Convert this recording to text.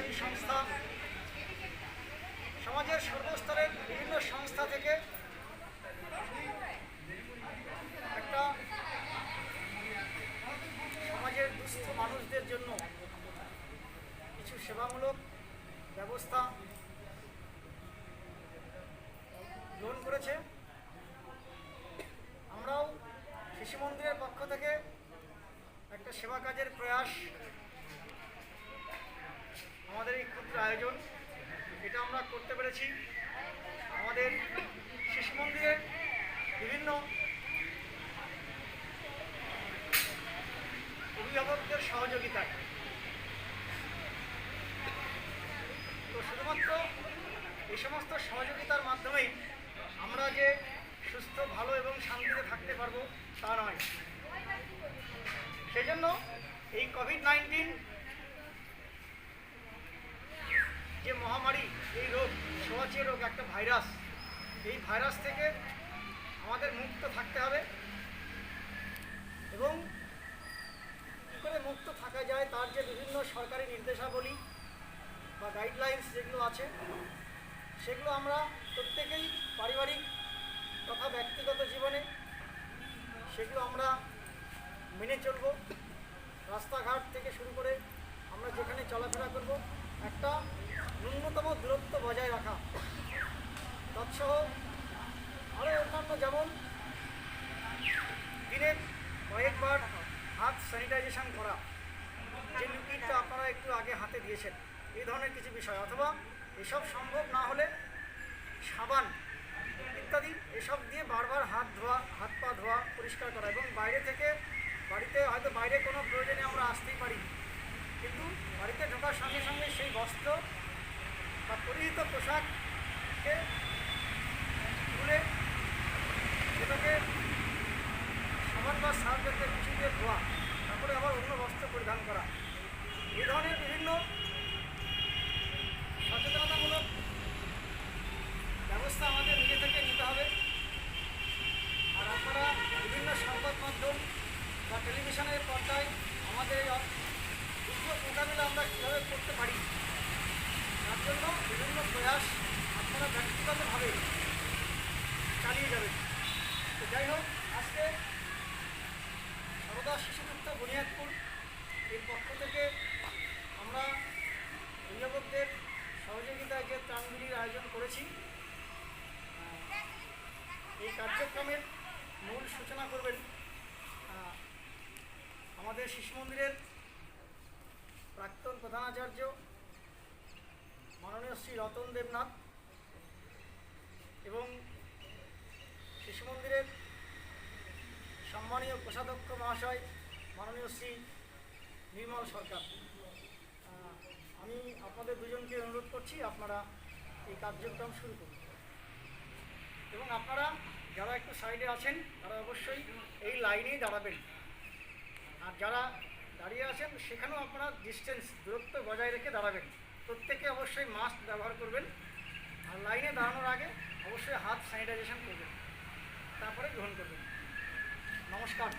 স্বেচ্ছাসেবী সংস্থা, সমাজের সর্বস্তরের বিভিন্ন সংস্থা থেকে একটা সমাজের দুস্থ মানুষদের জন্য কিছু সেবামূলক ব্যবস্থা গ্রহণ করেছে। আমরাও শিশু মন্দিরের পক্ষ থেকে একটা সেবা কাজের প্রয়াস, আমাদের এই ক্ষুদ্র আয়োজন এটা আমরা করতে পেরেছি। আমাদের শিশু মন্দিরের বিভিন্ন অভিভাবকদের সহযোগিতায়। তো শুধুমাত্র এই সমস্ত সহযোগিতার মাধ্যমেই আমরা যে সুস্থ, ভালো এবং শান্তিতে থাকতে পারবো তা নয়। সেজন্য এই কোভিড-19 যে মহামারী, এই রোগ, ছোঁয়াচে রোগ, একটা ভাইরাস, এই ভাইরাস থেকে আমাদের মুক্ত থাকতে হবে। এবং কী করে মুক্ত থাকা যায় তার যে বিভিন্ন সরকারি নির্দেশাবলী বা গাইডলাইন্স যেগুলো আছে, সেগুলো আমরা প্রত্যেকেই পারিবারিক তথা ব্যক্তিগত জীবনে সেগুলো আমরা মেনে চলব। রাস্তাঘাট থেকে শুরু করে আমরা যেখানে চলাফেরা করব, একটা ন্যূনতম দূরত্ব বজায় রাখা, তৎসহ আরও অন্যান্য, যেমন দিনে কয়েকবার হাত স্যানিটাইজেশন করা, যে লিকুইডটা আপনারা একটু আগে হাতে দিয়েছেন, এই ধরনের কিছু বিষয়, অথবা এসব সম্ভব না হলে সাবান ইত্যাদি এসব দিয়ে বারবার হাত পা ধোয়া, পরিষ্কার করা। এবং বাড়িতে হয়তো বাইরে কোনো প্রয়োজনে আমরা আসতেই পারি, কিন্তু বাড়িতে ঢোকার সঙ্গে সঙ্গে সেই বস্ত্র বা পরিহিত পোশাককে খুলে সেটাকে সাবান বা সার্ফ জাতীয় কিছু দিয়ে ধোয়া, তারপরে আবার অন্য বস্ত্র পরিধান করা। এই ধরনের বিভিন্ন সচেতনতামূলক ব্যবস্থা আমাদের নিজে থেকে নিতে হবে। আর আপনারা বিভিন্ন সংবাদ মাধ্যম বা টেলিভিশনের পর্দায় আমাদের এই দুর্যোগ মোকাবিলা আমরা কীভাবে করতে পারি তার জন্য বিভিন্ন প্রয়াস আপনারা ব্যক্তিগতভাবে চালিয়ে যাবেন। তো যাই হোক, আজকে সারদা শিশুমুক্ত বুনিয়াদপুর এর পক্ষ থেকে আমরা অভিভাবকদের সহযোগিতায় যে ত্রাণগুলির আয়োজন করেছি, এই কার্যক্রমের মূল সূচনা করবেন আমাদের শিশু মন্দিরের প্রাক্তন প্রধানাচার্য মাননীয় শ্রী রতন দেবনাথ এবং শিশু মন্দিরের সম্মানীয় কোষাধ্যক্ষ মহাশয় মাননীয় শ্রী নির্মল সরকার। আমি আপনাদের দুজনকে অনুরোধ করছি, আপনারা এই কার্যক্রম শুরু করুন। এবং আপনারা যারা একটু সাইডে আছেন তারা অবশ্যই এই লাইনেই দাঁড়াবেন। আর যারা দাঁড়িয়ে আছেন সেখানেও আপনারা ডিস্টেন্স, দূরত্ব বজায় রেখে দাঁড়াবেন। প্রত্যেকে অবশ্যই মাস্ক ব্যবহার করবেন। আর লাইনে দাঁড়ানোর আগে অবশ্যই হাত স্যানিটাইজেশন করবেন, তারপরে গ্রহণ করবেন। নমস্কার।